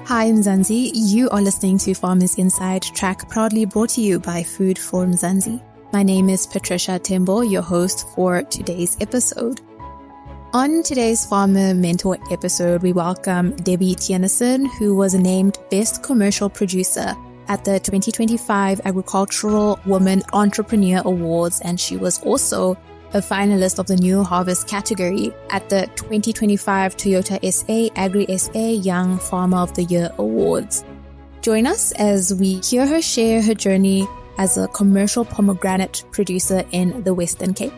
Hi Mzansi, you are listening to Farmers Inside Track, proudly brought to you by Food for Mzansi. My name is Patricia Tembo, your host for today's episode. On today's Farmer Mentor episode, we welcome Debbie Theunissen, who was named Best Commercial Producer at the 2025 Agricultural Woman Entrepreneur Awards, and she was also a finalist of the New Harvest category at the 2025 Toyota SA Agri SA Young Farmer of the Year Awards. Join us as we hear her share her journey as a commercial pomegranate producer in the Western Cape.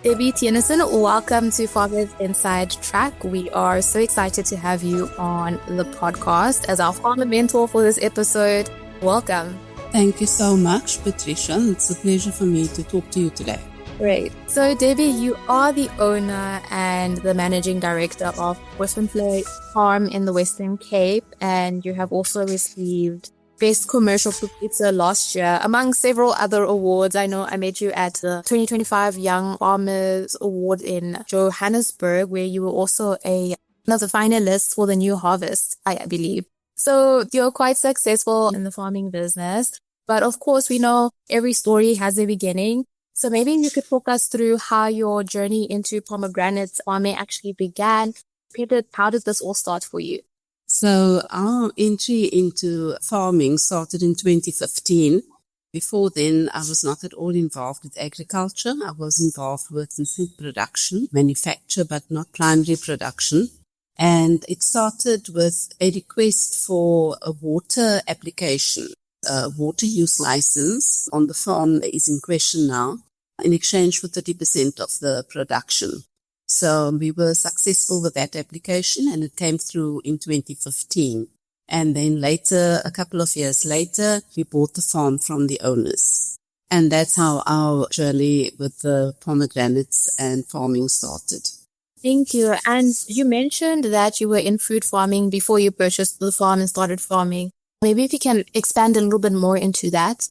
Debbie Theunissen, welcome to Farmers Inside Track. We are so excited to have you on the podcast as our farmer mentor for this episode. Welcome. Thank you so much, Patricia. It's a pleasure for me to talk to you today. Great. So, Debbie, you are the owner and the managing director of Bovenvlei Farm in the Western Cape, and you have also received Best Commercial Producer last year, among several other awards. I know I met you at the 2025 Young Farmers Award in Johannesburg, where you were also one of the finalists for the New Harvest, I believe. So you're quite successful in the farming business, but of course we know every story has a beginning. So maybe you could talk us through how your journey into pomegranate farming actually began. How did this all start for you? So our entry into farming started in 2015. Before then, I was not at all involved with agriculture. I was involved with food production, manufacture, but not primary production. And it started with a request for a water application. A water use license on the farm is in question now, in exchange for 30% of the production. So we were successful with that application, and it came through in 2015. And then later, a couple of years later, we bought the farm from the owners. And that's how our journey with the pomegranates and farming started. Thank you. And you mentioned that you were in food farming before you purchased the farm and started farming. Maybe if you can expand a little bit more into that.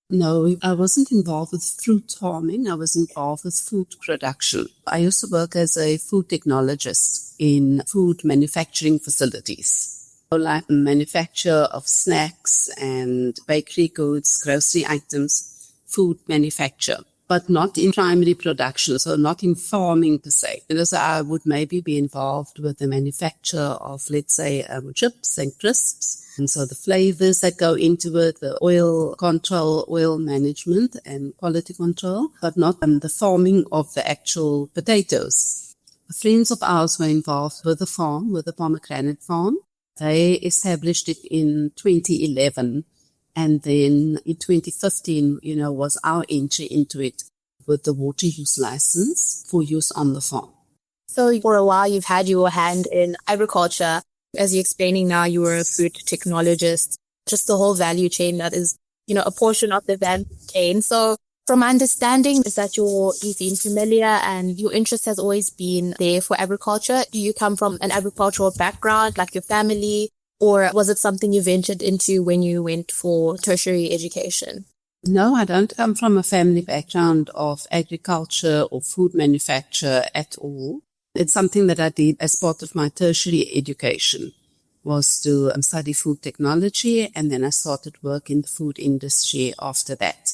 No, I wasn't involved with fruit farming. I was involved with food production. I used to work as a food technologist in food manufacturing facilities, like manufacture of snacks and bakery goods, grocery items, food manufacture, but not in primary production, so not in farming per se. Because I would maybe be involved with the manufacture of, let's say, chips and crisps. And so the flavors that go into it, the oil control, oil management and quality control, but not the farming of the actual potatoes. Friends of ours were involved with the farm, with the pomegranate farm. They established it in 2011. And then in 2015, was our entry into it with the water use license for use on the farm. So for a while, you've had your hand in agriculture. As you're explaining now, you were a food technologist, just the whole value chain that is, a portion of the value chain. So from my understanding is that you've been familiar and your interest has always been there for agriculture. Do you come from an agricultural background, like your family? Or was it something you ventured into when you went for tertiary education? No, I don't come from a family background of agriculture or food manufacture at all. It's something that I did as part of my tertiary education, was to study food technology, and then I started work in the food industry after that.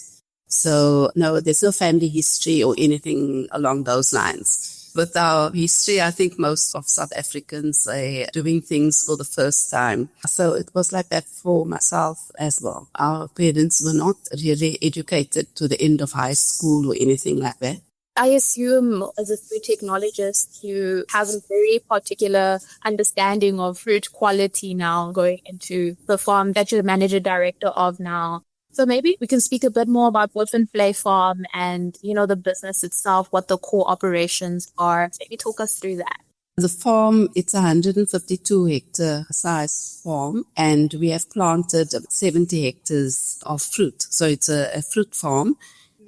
So no, there's no family history or anything along those lines. With our history, I think most of South Africans are doing things for the first time. So it was like that for myself as well. Our parents were not really educated to the end of high school or anything like that. I assume as a food technologist, you have a very particular understanding of fruit quality now going into the farm that you're the manager director of now. So maybe we can speak a bit more about Bovenvlei Farm and, the business itself, what the core operations are. Maybe talk us through that. The farm, it's a 152 hectare size farm, and we have planted 70 hectares of fruit. So it's a fruit farm,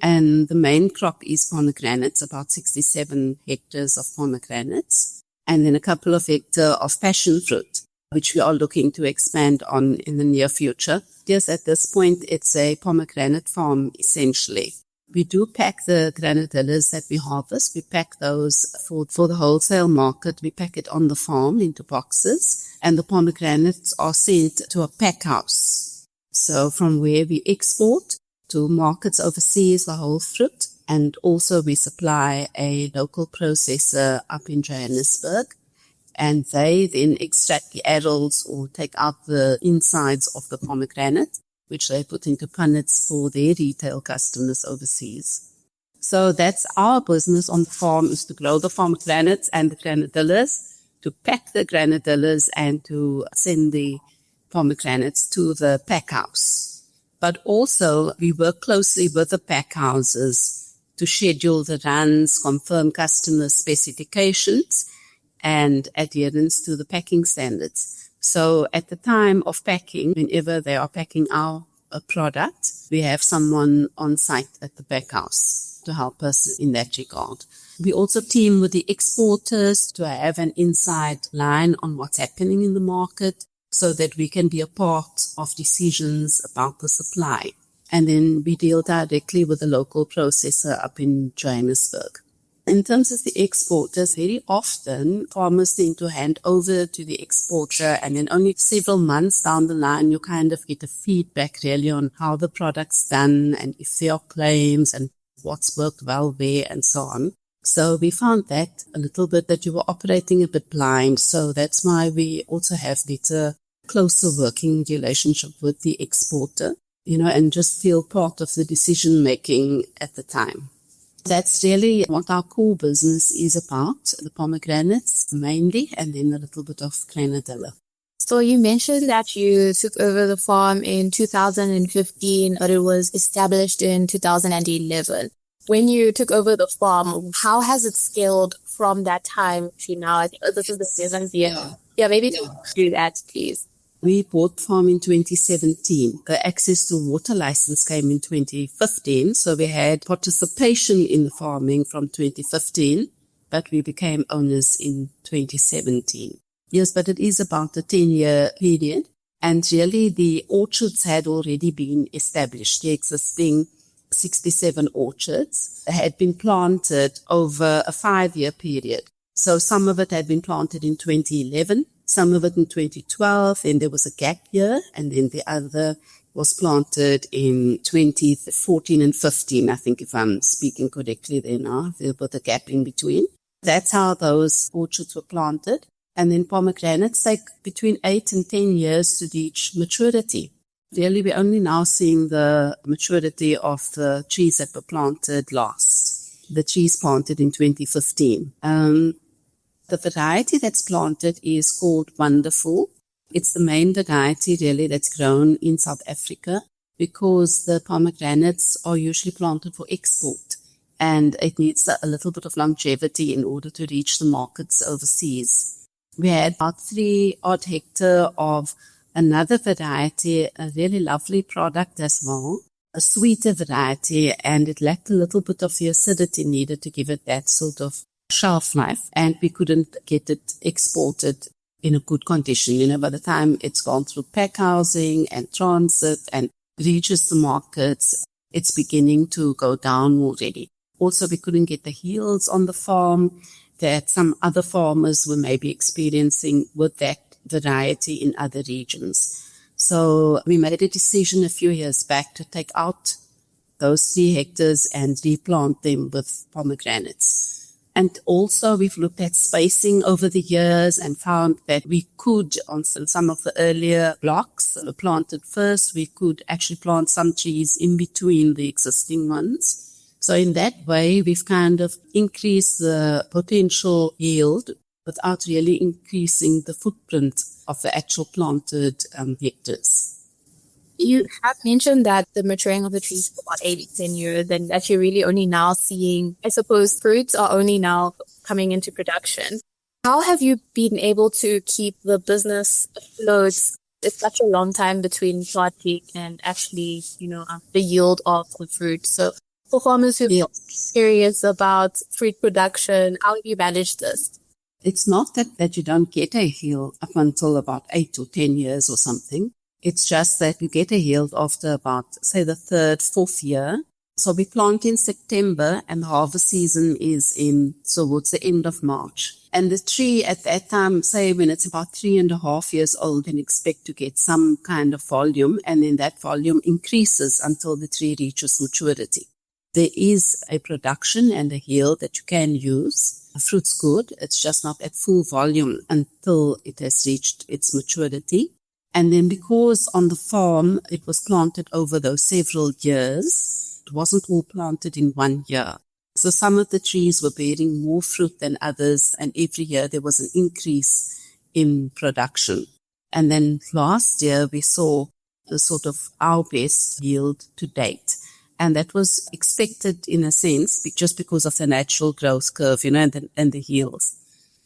and the main crop is pomegranates, about 67 hectares of pomegranates, and then a couple of hectares of passion fruit, which we are looking to expand on in the near future. Yes, at this point, it's a pomegranate farm, essentially. We do pack the granadillas that we harvest. We pack those for the wholesale market. We pack it on the farm into boxes, and the pomegranates are sent to a pack house. So from where we export to markets overseas, the whole fruit, and also we supply a local processor up in Johannesburg, and they then extract the adults or take out the insides of the pomegranate, which they put into punnets for their retail customers overseas. So that's our business on the farm, is to grow the pomegranates and the granadillas, to pack the granadillas and to send the pomegranates to the pack house. But also we work closely with the pack houses to schedule the runs, confirm customer specifications and adherence to the packing standards. So at the time of packing, whenever they are packing our product, we have someone on site at the pack house to help us in that regard. We also team with the exporters to have an inside line on what's happening in the market so that we can be a part of decisions about the supply. And then we deal directly with the local processor up in Johannesburg. In terms of the exporters, very often farmers tend to hand over to the exporter, and then only several months down the line you kind of get a feedback really on how the product's done and if there are claims and what's worked well there and so on. So we found that a little bit that you were operating a bit blind. So that's why we also have better, closer working relationship with the exporter, and just feel part of the decision making at the time. That's really what our core business is about, the pomegranates mainly, and then a little bit of granadilla. So you mentioned that you took over the farm in 2015, but it was established in 2011. When you took over the farm, how has it scaled from that time to now? I think this is the 7th year. Yeah, maybe do that, please. We bought the farm in 2017. The access to water license came in 2015. So we had participation in the farming from 2015, but we became owners in 2017. Yes, but it is about a 10-year period. And really the orchards had already been established. The existing 67 orchards had been planted over a 5-year period. So some of it had been planted in 2011. Some of it in 2012, then there was a gap year, and then the other was planted in 2014 and 15, I think, if I'm speaking correctly there now, with a gap in between. That's how those orchards were planted. And then pomegranates take between 8 and 10 years to reach maturity. Really, we're only now seeing the maturity of the trees that were planted last. The trees planted in 2015. The variety that's planted is called Wonderful. It's the main variety really that's grown in South Africa because the pomegranates are usually planted for export and it needs a little bit of longevity in order to reach the markets overseas. We had about 3 odd hectares of another variety, a really lovely product as well, a sweeter variety, and it lacked a little bit of the acidity needed to give it that sort of shelf life, and we couldn't get it exported in a good condition. By the time it's gone through pack housing and transit and reaches the markets, it's beginning to go down already. Also, we couldn't get the yields on the farm that some other farmers were maybe experiencing with that variety in other regions. So we made a decision a few years back to take out those 3 hectares and replant them with pomegranates. And also we've looked at spacing over the years and found that we could, on some of the earlier blocks planted first, we could actually plant some trees in between the existing ones. So in that way, we've kind of increased the potential yield without really increasing the footprint of the actual planted hectares. You have mentioned that the maturing of the trees for about 8 to 10 years and that you're really only now seeing, I suppose, fruits are only now coming into production. How have you been able to keep the business afloat? It's such a long time between planting and actually, the yield of the fruit. So for farmers who are curious about fruit production, how have you managed this? It's not that you don't get a yield up until about 8 or 10 years or something. It's just that you get a yield after about, say, the 3rd, 4th year. So we plant in September and the harvest season is towards the end of March. And the tree at that time, say when it's about 3.5 years old, can expect to get some kind of volume, and then that volume increases until the tree reaches maturity. There is a production and a yield that you can use. The fruit's good. It's just not at full volume until it has reached its maturity. And then because on the farm it was planted over those several years, it wasn't all planted in 1 year. So some of the trees were bearing more fruit than others, and every year there was an increase in production. And then last year we saw the sort of our best yield to date. And that was expected in a sense, just because of the natural growth curve, and the yields.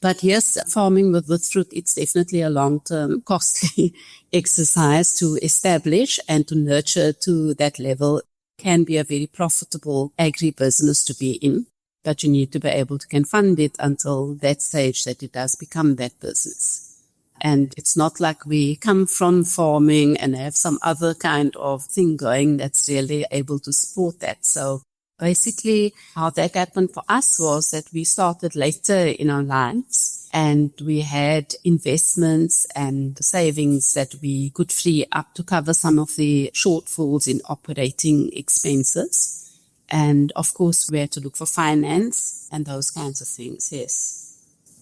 But yes, farming with fruit, it's definitely a long-term costly exercise to establish and to nurture to that level. Can be a very profitable agribusiness to be in, but you need to be able to can fund it until that stage that it does become that business. And it's not like we come from farming and have some other kind of thing going that's really able to support that. So basically how that happened for us was that we started later in our lives and we had investments and savings that we could free up to cover some of the shortfalls in operating expenses. And of course, we had to look for finance and those kinds of things, yes.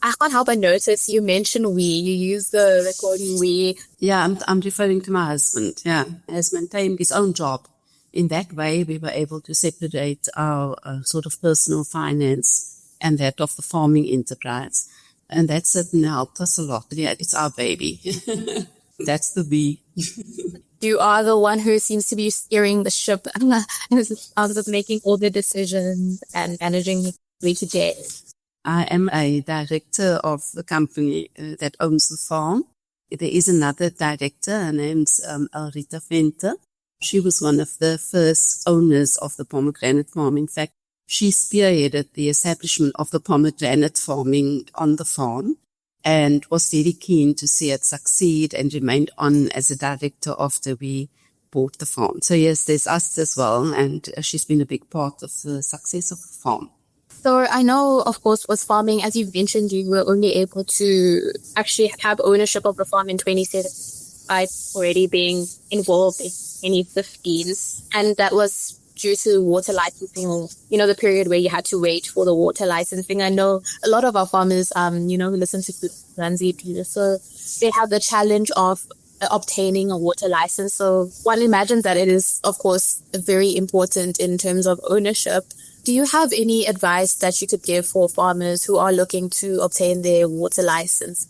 I can't help but notice you mentioned we. You use the recording we. Yeah, I'm referring to my husband. Yeah, he has maintained his own job. In that way, we were able to separate our sort of personal finance and that of the farming enterprise. And that certainly helped us a lot. Yeah, it's our baby. That's the we. You are the one who seems to be steering the ship and making all the decisions and managing day to day. I am a director of the company that owns the farm. There is another director. Her name's Rita Venter. She was one of the first owners of the pomegranate farm. In fact, she spearheaded the establishment of the pomegranate farming on the farm and was very keen to see it succeed and remained on as a director after we bought the farm. So yes, there's us as well, and she's been a big part of the success of the farm. So I know, of course, with farming, as you've mentioned, you were only able to actually have ownership of the farm in 2017, by already being involved in 2015. And that was due to water licensing, the period where you had to wait for the water licensing. I know a lot of our farmers, who listen to Zanzi, so they have the challenge of obtaining a water license. So one imagines that it is, of course, very important in terms of ownership. Do you have any advice that you could give for farmers who are looking to obtain their water license?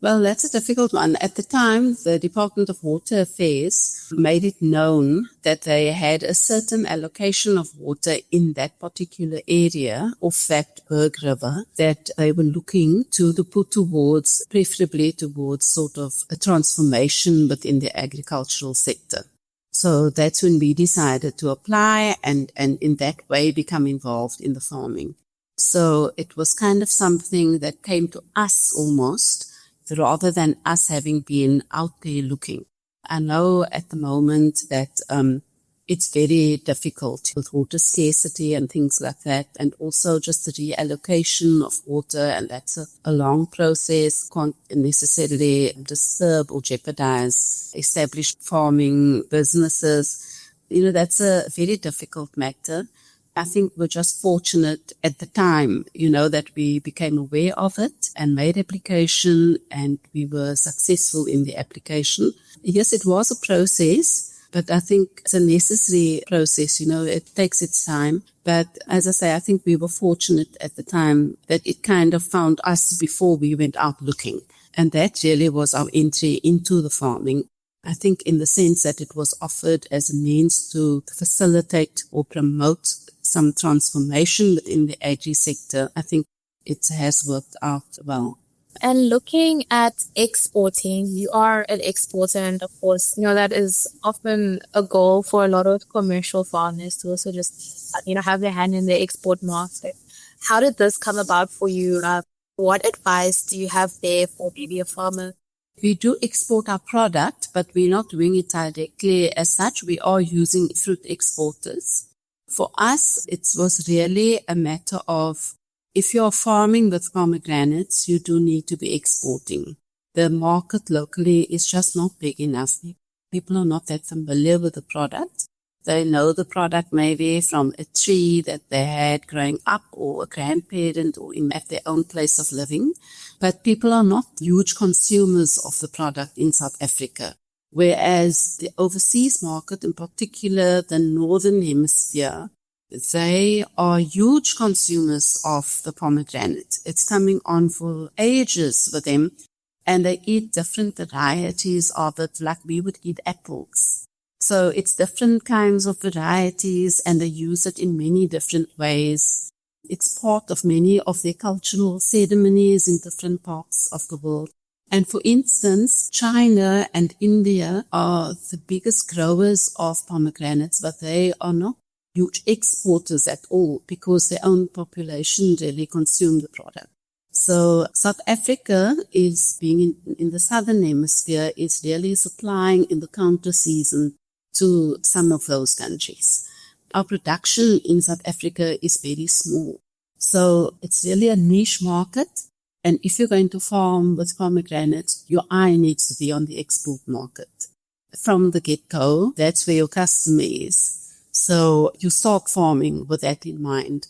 Well, that's a difficult one. At the time, the Department of Water Affairs made it known that they had a certain allocation of water in that particular area of that Berg River that they were looking to put towards, preferably towards sort of a transformation within the agricultural sector. So that's when we decided to apply and in that way become involved in the farming. So it was kind of something that came to us almost, rather than us having been out there looking. I know at the moment that it's very difficult with water scarcity and things like that, and also just the reallocation of water, and that's a long process, can't necessarily disturb or jeopardize established farming businesses. That's a very difficult matter. I think we're just fortunate at the time, that we became aware of it and made application, and we were successful in the application. Yes, it was a process, but I think it's a necessary process. It takes its time. But as I say, I think we were fortunate at the time that it kind of found us before we went out looking. And that really was our entry into the farming. I think in the sense that it was offered as a means to facilitate or promote some transformation within the agri sector. I think it has worked out well. And looking at exporting, you are an exporter, and of course, that is often a goal for a lot of commercial farmers to also just, have their hand in the export market. How did this come about for you? What advice do you have there for maybe a farmer? We do export our product, but we're not doing it directly as such. We are using fruit exporters For us, it was really a matter of, if you're farming with pomegranates, you do need to be exporting. The market locally is just not big enough. People are not that familiar with the product. They know the product maybe from a tree that they had growing up, or a grandparent, or at their own place of living. But people are not huge consumers of the product in South Africa. Whereas the overseas market, in particular the Northern Hemisphere, they are huge consumers of the pomegranate. It's coming on for ages with them, and they eat different varieties of it like we would eat apples. So it's different kinds of varieties, and they use it in many different ways. It's part of many of their cultural ceremonies in different parts of the world. And for instance, China and India are the biggest growers of pomegranates, but they are not huge exporters at all, because their own population really consume the product. So South Africa is being in the Southern Hemisphere, is really supplying in the counter season to some of those countries. Our production in South Africa is very small. So it's really a niche market. And if you're going to farm with pomegranates, your eye needs to be on the export market. From the get-go, that's where your customer is. So you start farming with that in mind.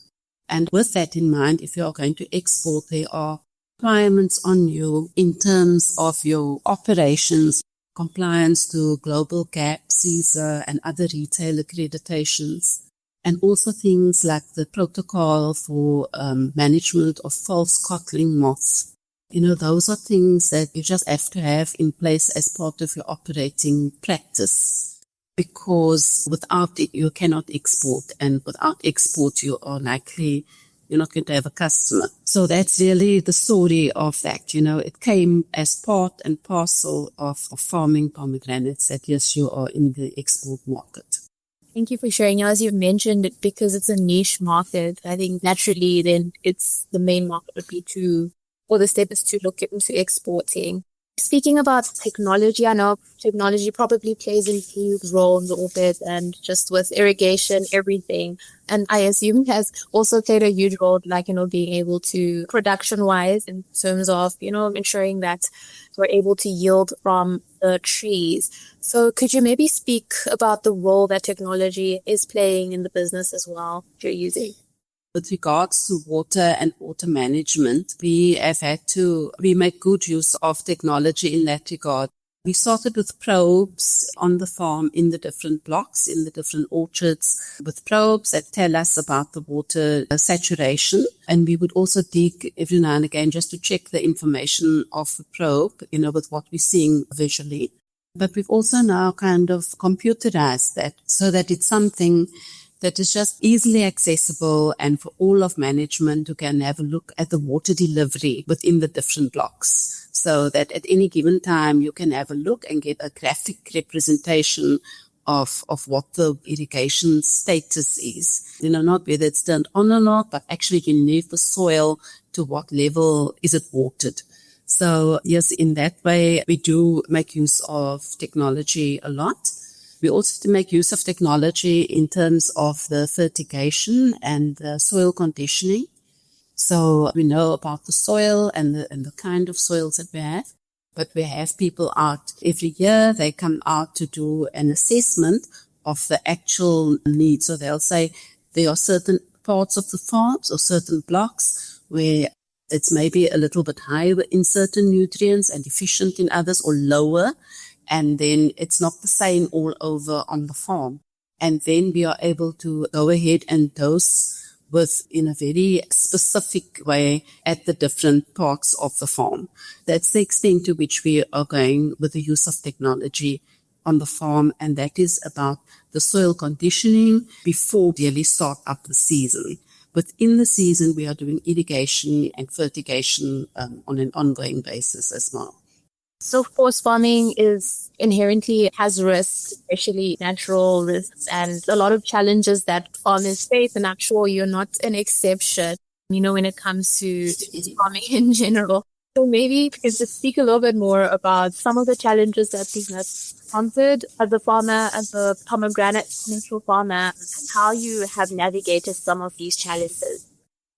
And with that in mind, if you are going to export, there are requirements on you in terms of your operations, compliance to Global GAP, CISA, and other retail accreditations. And also things like the protocol for management of false codling moths. Those are things that you just have to have in place as part of your operating practice, because without it, you cannot export. And without export, you're not going to have a customer. So that's really the story of that. It came as part and parcel of farming pomegranates, that yes, you are in the export market. Thank you for sharing. As you've mentioned, because it's a niche market, I think naturally then it's the main market would be the step is to look into exporting. Speaking about technology, I know technology probably plays a huge role in the orbit, and just with irrigation, everything. And I assume it has also played a huge role, being able to production-wise in terms of, ensuring that we're able to yield from the trees. So could you maybe speak about the role that technology is playing in the business as well you're using? With regards to water and water management, we make good use of technology in that regard. We started with probes on the farm in the different blocks, in the different orchards, with probes that tell us about the water saturation. And we would also dig every now and again just to check the information of the probe, with what we're seeing visually. But we've also now kind of computerized that so that it's something that is just easily accessible, and for all of management who can have a look at the water delivery within the different blocks, so that at any given time you can have a look and get a graphic representation of what the irrigation status is. Not whether it's turned on or not, but actually you need the soil to what level is it watered. So yes, in that way, we do make use of technology a lot. We also make use of technology in terms of the fertigation and the soil conditioning. So we know about the soil and the kind of soils that we have. But we have people out every year. They come out to do an assessment of the actual needs. So they'll say there are certain parts of the farms or certain blocks where it's maybe a little bit higher in certain nutrients and deficient in others, or lower. And then it's not the same all over on the farm. And then we are able to go ahead and dose in a very specific way at the different parts of the farm. That's the extent to which we are going with the use of technology on the farm. And that is about the soil conditioning before we really start up the season. Within the season, we are doing irrigation and fertigation on an ongoing basis as well. So forest farming has risks, especially natural risks, and a lot of challenges that farmers face. And I'm sure you're not an exception, when it comes to farming in general. So maybe you could just speak a little bit more about some of the challenges that you have encountered as a farmer, as a pomegranate commercial farmer, and how you have navigated some of these challenges.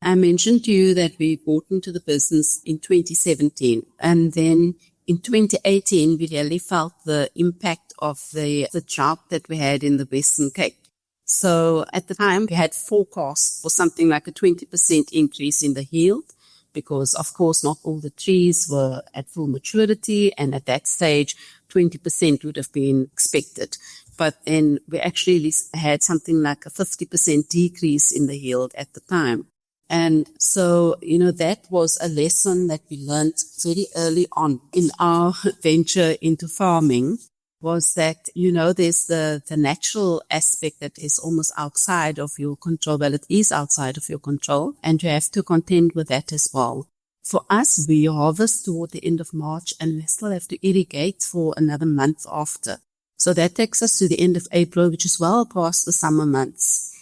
I mentioned to you that we bought into the business in 2017. And then in 2018, we really felt the impact of the drought that we had in the Western Cape. So at the time, we had forecast for something like a 20% increase in the yield, because, of course, not all the trees were at full maturity. And at that stage, 20% would have been expected. But then we actually had something like a 50% decrease in the yield at the time. And so, that was a lesson that we learned very early on in our venture into farming, was that, there's the natural aspect that is almost outside of your control. Well, it is outside of your control, and you have to contend with that as well. For us, we harvest toward the end of March, and we still have to irrigate for another month after. So that takes us to the end of April, which is well past the summer months.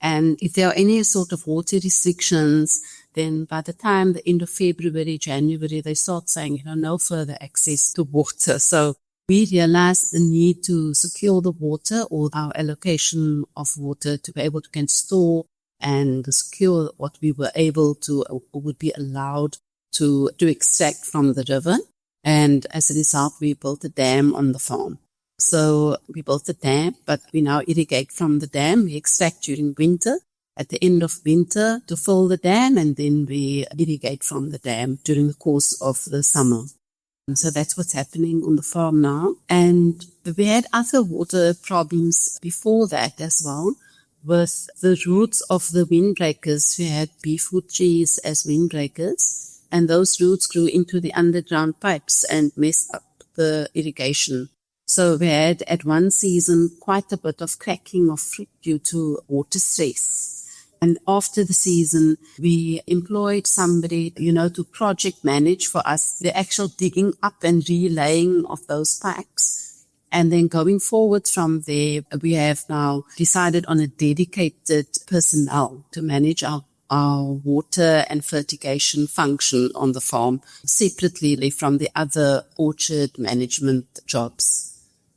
And if there are any sort of water restrictions, then by the time the end of February, January, they start saying, no further access to water. So we realized the need to secure the water, or our allocation of water, to be able to can store and secure what we were able to, or would be allowed to extract from the river. And as a result, we built a dam on the farm. So we built the dam, but we now irrigate from the dam. We extract during winter, at the end of winter, to fill the dam, and then we irrigate from the dam during the course of the summer. And so that's what's happening on the farm now. And we had other water problems before that as well, with the roots of the windbreakers. We had beefwood trees as windbreakers, and those roots grew into the underground pipes and messed up the irrigation. So we had at one season quite a bit of cracking of fruit due to water stress. And after the season, we employed somebody, to project manage for us the actual digging up and relaying of those pipes. And then going forward from there, we have now decided on a dedicated personnel to manage our water and fertigation function on the farm, separately from the other orchard management jobs.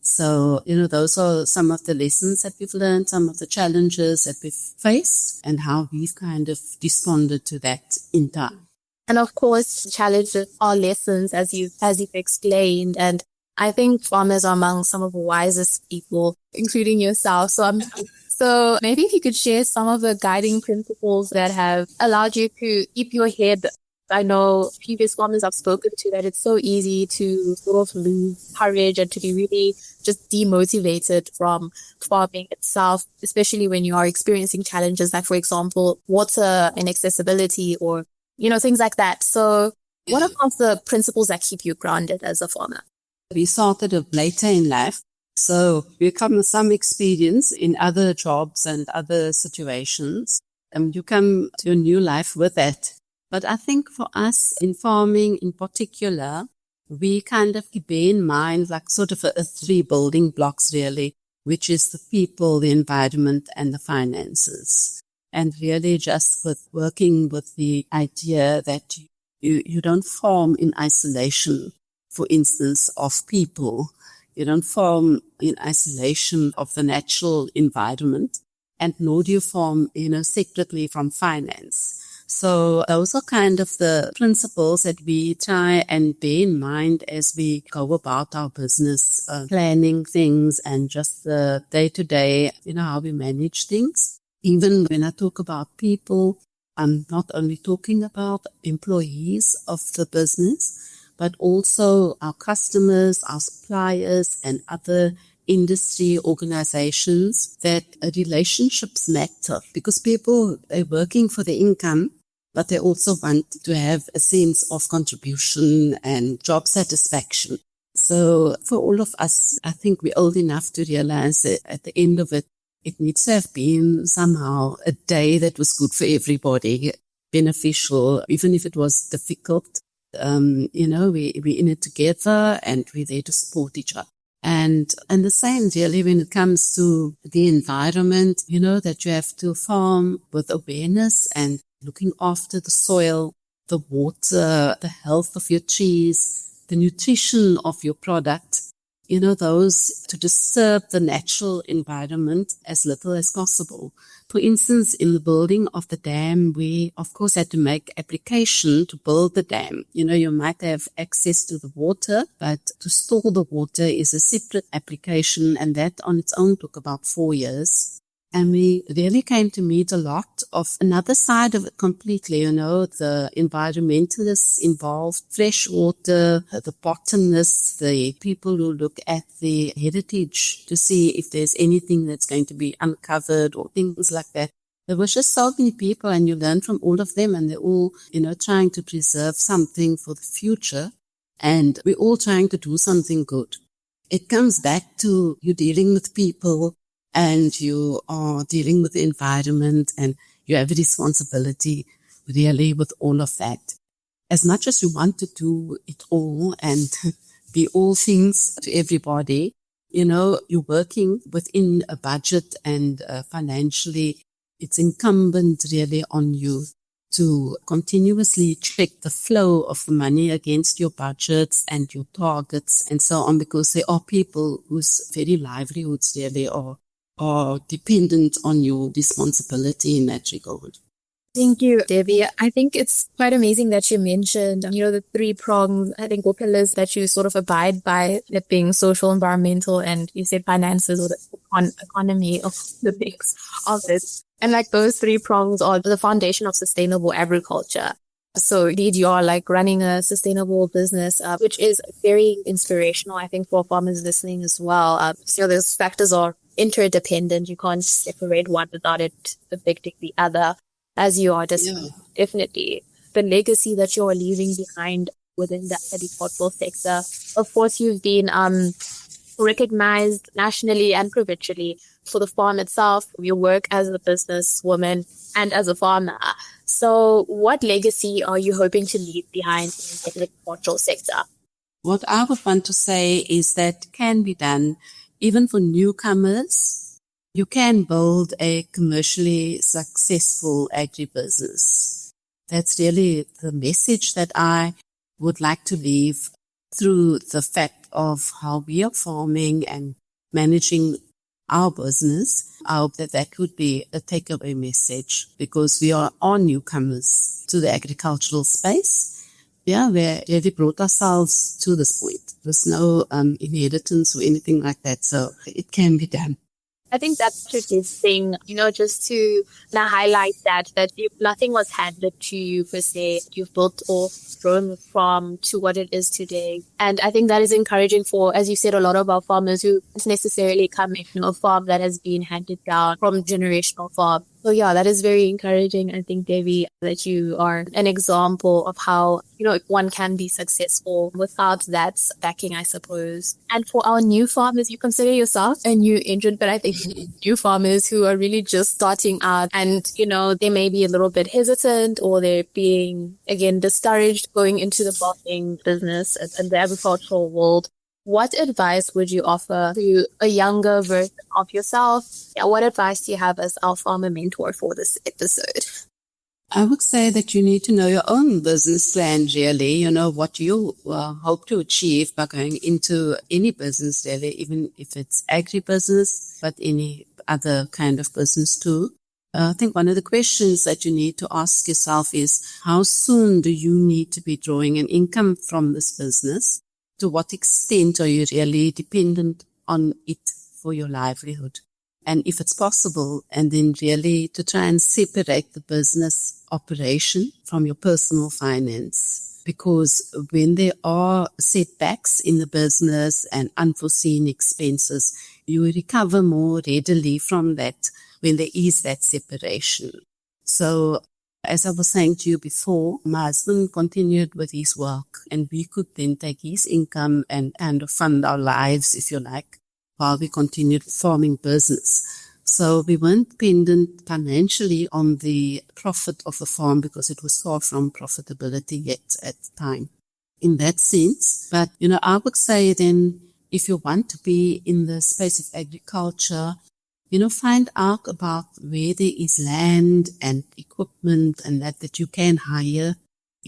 So, those are some of the lessons that we've learned, some of the challenges that we've faced, and how we've kind of responded to that in time. And of course, challenges are lessons, as you've explained. And I think farmers are among some of the wisest people, including yourself. So maybe if you could share some of the guiding principles that have allowed you to keep your head. I know previous farmers I've spoken to that it's so easy to sort of lose courage and to be really just demotivated from farming itself, especially when you are experiencing challenges like, for example, water inaccessibility or, things like that. So what are some of the principles that keep you grounded as a farmer? We started later in life, so we come with some experience in other jobs and other situations, and you come to a new life with that. But I think for us in farming in particular, we kind of bear in mind like sort of a three building blocks really, which is the people, the environment, and the finances. And really just with working with the idea that you don't farm in isolation, for instance, of people. You don't farm in isolation of the natural environment, and nor do you farm, separately from finance. So those are kind of the principles that we try and bear in mind as we go about our business, planning things and just the day-to-day, how we manage things. Even when I talk about people, I'm not only talking about employees of the business, but also our customers, our suppliers, and other industry organizations, that relationships matter, because people are working for the income, but they also want to have a sense of contribution and job satisfaction. So for all of us, I think we're old enough to realize that at the end of it, it needs to have been somehow a day that was good for everybody, beneficial, even if it was difficult. We're in it together and we're there to support each other. And the same really when it comes to the environment, that you have to farm with awareness and looking after the soil, the water, the health of your trees, the nutrition of your product, those to disturb the natural environment as little as possible. For instance, in the building of the dam, we, of course, had to make application to build the dam. You might have access to the water, but to store the water is a separate application, and that on its own took about 4 years. And we really came to meet a lot of another side of it completely, the environmentalists involved, fresh water, the botanists, the people who look at the heritage to see if there's anything that's going to be uncovered or things like that. There was just so many people, and you learn from all of them, and they're all, trying to preserve something for the future, and we're all trying to do something good. It comes back to you dealing with people, and you are dealing with the environment, and you have a responsibility really with all of that. As much as you want to do it all and be all things to everybody, you're working within a budget, and financially it's incumbent really on you to continuously check the flow of the money against your budgets and your targets and so on, because there are people whose very livelihoods really are dependent on your responsibility in that regard. Thank you, Debbie. I think it's quite amazing that you mentioned, the 3 prongs, I think, or pillars that you sort of abide by, that being social, environmental, and you said finances, or the economy of the mix of this. And like those 3 prongs are the foundation of sustainable agriculture. So indeed, you are like running a sustainable business, which is very inspirational, I think, for farmers listening as well. Those factors are interdependent. You can't separate one without it affecting the other, as you are definitely. The legacy that you are leaving behind within the agricultural sector. Of course, you've been recognized nationally and provincially for the farm itself, your work as a businesswoman and as a farmer. So what legacy are you hoping to leave behind in the agricultural sector? What I would want to say is that can be done even for newcomers. You can build a commercially successful agribusiness. That's really the message that I would like to leave through the fact of how we are farming and managing our business. I hope that would be a takeaway message, because we are all newcomers to the agricultural space. Yeah, we really brought ourselves to this point. There's no inheritance or anything like that, so it can be done. I think that's a good thing, just to highlight that nothing was handed to you per se. You've built or grown the farm to what it is today. And I think that is encouraging for, as you said, a lot of our farmers who don't necessarily come in a farm that has been handed down from generational farm. So yeah, that is very encouraging. I think, Debbie, that you are an example of how, one can be successful without that backing, I suppose. And for our new farmers, you consider yourself a new entrant, but I think new farmers who are really just starting out and, they may be a little bit hesitant, or they're being, again, discouraged going into the farming business and the agricultural world. What advice would you offer to a younger version of yourself? Yeah, what advice do you have as our farmer mentor for this episode? I would say that you need to know your own business plan, really. What you hope to achieve by going into any business, really, even if it's agribusiness, but any other kind of business too. I think one of the questions that you need to ask yourself is, how soon do you need to be drawing an income from this business? To what extent are you really dependent on it for your livelihood? And if it's possible, and then really to try and separate the business operation from your personal finance. Because when there are setbacks in the business and unforeseen expenses, you recover more readily from that when there is that separation. So, as I was saying to you before, my husband continued with his work, and we could then take his income and kind of fund our lives, if you like, while we continued farming business. So we weren't dependent financially on the profit of the farm, because it was far from profitability yet at the time in that sense. But, I would say then, if you want to be in the space of agriculture, find out about where there is land and equipment and that you can hire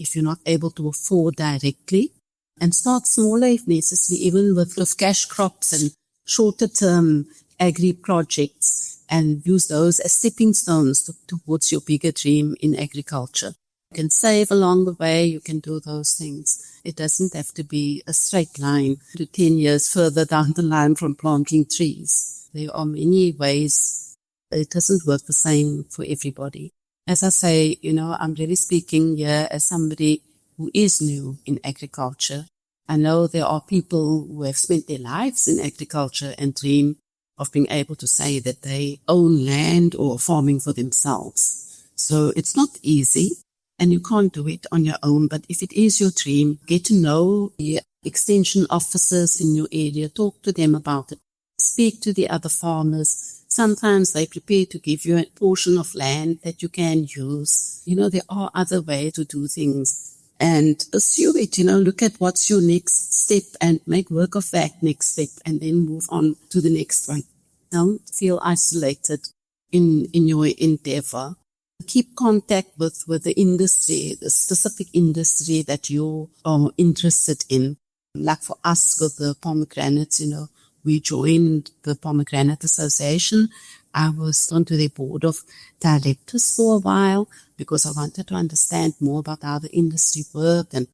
if you're not able to afford directly, and start smaller if necessary, even with cash crops and shorter term agri projects, and use those as stepping stones towards your bigger dream in agriculture. You can save along the way, you can do those things. It doesn't have to be a straight line to 10 years further down the line from planting trees. There are many ways. It doesn't work the same for everybody. As I say, I'm really speaking here as somebody who is new in agriculture. I know there are people who have spent their lives in agriculture and dream of being able to say that they own land or farming for themselves. So it's not easy and you can't do it on your own. But if it is your dream, get to know the extension officers in your area, talk to them about it, speak to the other farmers. Sometimes they're prepared to give you a portion of land that you can use. There are other ways to do things. And pursue it, look at what's your next step and make work of that next step and then move on to the next one. Don't feel isolated in your endeavor. Keep contact with the industry, the specific industry that you are interested in. Like for us with the pomegranates, we joined the Pomegranate Association. I was onto the board of directors for a while because I wanted to understand more about how the industry worked and,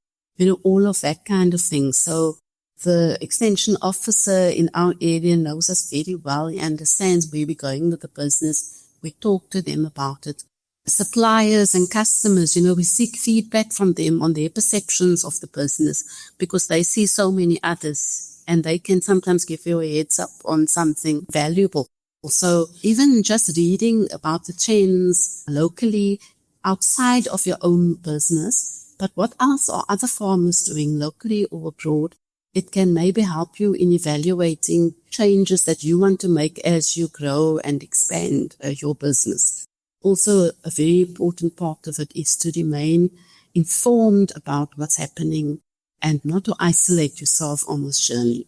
all of that kind of thing. So the extension officer in our area knows us very well. He understands where we're going with the business. We talk to them about it. Suppliers and customers, we seek feedback from them on their perceptions of the business because they see so many others and they can sometimes give you a heads up on something valuable. So even just reading about the trends locally outside of your own business, but what else are other farmers doing locally or abroad? It can maybe help you in evaluating changes that you want to make as you grow and expand your business. Also, a very important part of it is to remain informed about what's happening and not to isolate yourself on this journey.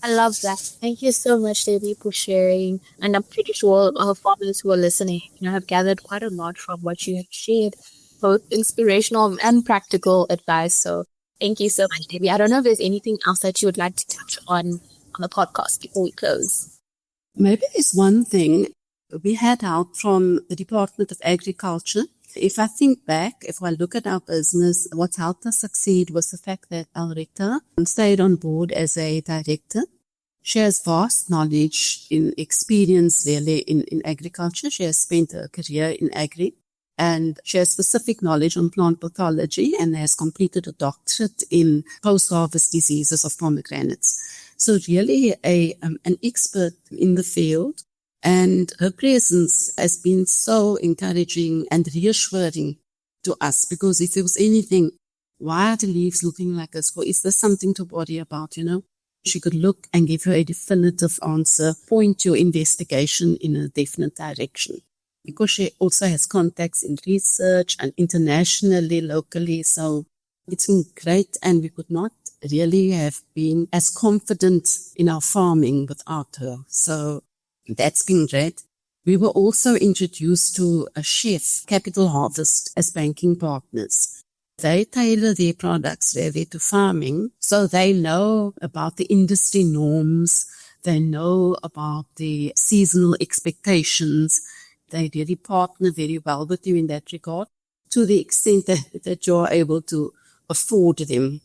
I love that. Thank you so much, Debbie, for sharing. And I'm pretty sure our farmers who are listening, have gathered quite a lot from what you have shared, both inspirational and practical advice. So thank you so much, Debbie. I don't know if there's anything else that you would like to touch on the podcast before we close. Maybe there's one thing we had out from the Department of Agriculture. If I think back, if I look at our business, what helped us succeed was the fact that our rector stayed on board as a director. She has vast knowledge in experience really in agriculture. She has spent her career in agri and she has specific knowledge on plant pathology and has completed a doctorate in post-harvest diseases of pomegranates. So really an expert in the field. And her presence has been so encouraging and reassuring to us because if there was anything, why are the leaves looking like this? Or is there something to worry about, She could look and give you a definitive answer, point your investigation in a definite direction. Because she also has contacts in research and internationally, locally. So it's been great and we could not really have been as confident in our farming without her. So that's been great. We were also introduced to a chef, Capital Harvest, as banking partners. They tailor their products really to farming, so they know about the industry norms. They know about the seasonal expectations. They really partner very well with you in that regard, to the extent that you're able to afford them,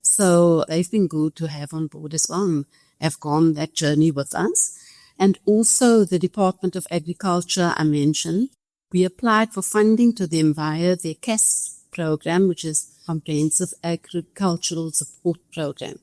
So they've been good to have on board as well and have gone that journey with us. And also the Department of Agriculture, I mentioned, we applied for funding to them via their CAS program, which is Comprehensive Agricultural Support Program.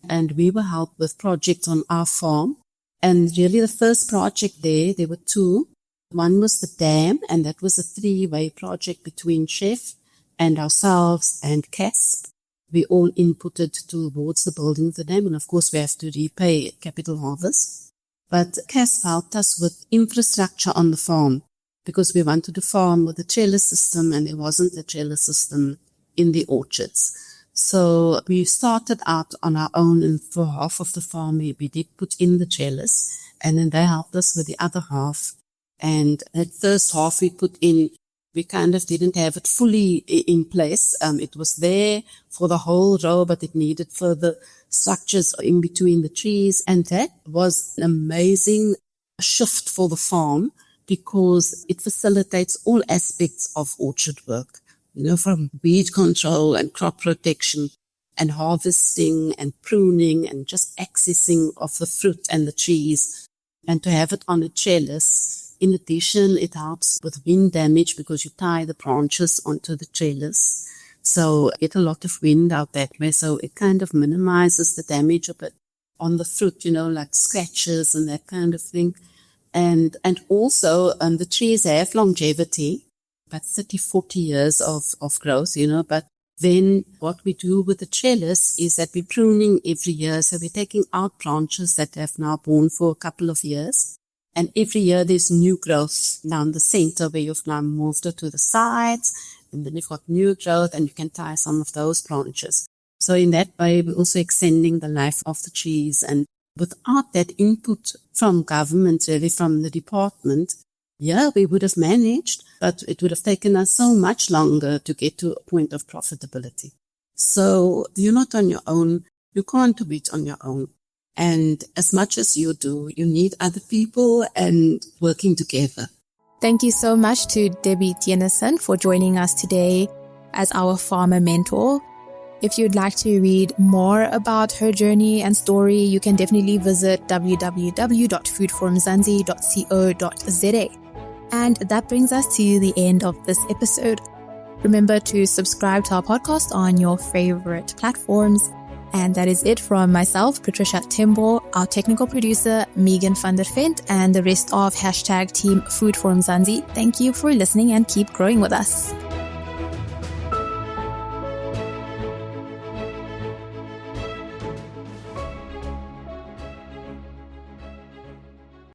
And we were helped with projects on our farm. And really the first project there were two. One was the dam, and that was a 3-way project between Chef and ourselves and CASP. We all inputted towards the building of the dam, and of course we have to repay Capital Harvest. But CASP helped us with infrastructure on the farm because we wanted to farm with a trellis system and there wasn't a trellis system in the orchards. So we started out on our own, and for half of the farm we did put in the trellis, and then they helped us with the other half. And that first half we put in We kind of didn't have it fully in place. It was there for the whole row, but it needed further structures in between the trees. And that was an amazing shift for the farm because it facilitates all aspects of orchard work, from weed control and crop protection and harvesting and pruning and just accessing of the fruit and the trees. And to have it on a trellis, in addition, it helps with wind damage because you tie the branches onto the trellis. So get a lot of wind out that way. So it kind of minimizes the damage a bit on the fruit, like scratches and that kind of thing. And also, the trees have longevity, about 30, 40 years of growth, but then what we do with the trellis is that we're pruning every year. So we're taking out branches that have now borne for a couple of years. And every year there's new growth down the center where you've now moved it to the sides. And then you've got new growth and you can tie some of those branches. So in that way, we're also extending the life of the trees. And without that input from government, really from the department, we would have managed, but it would have taken us so much longer to get to a point of profitability. So you're not on your own. You can't do it on your own. And as much as you do, you need other people and working together. Thank you so much to Debbie Theunissen for joining us today as our farmer mentor. If you'd like to read more about her journey and story, you can definitely visit www.foodforumzansi.co.za. And that brings us to the end of this episode. Remember to subscribe to our podcast on your favorite platforms. And that is it from myself, Patricia Timbo, our technical producer, Megan van der Vent, and the rest of #Team Food Forum Zanzi. Thank you for listening and keep growing with us.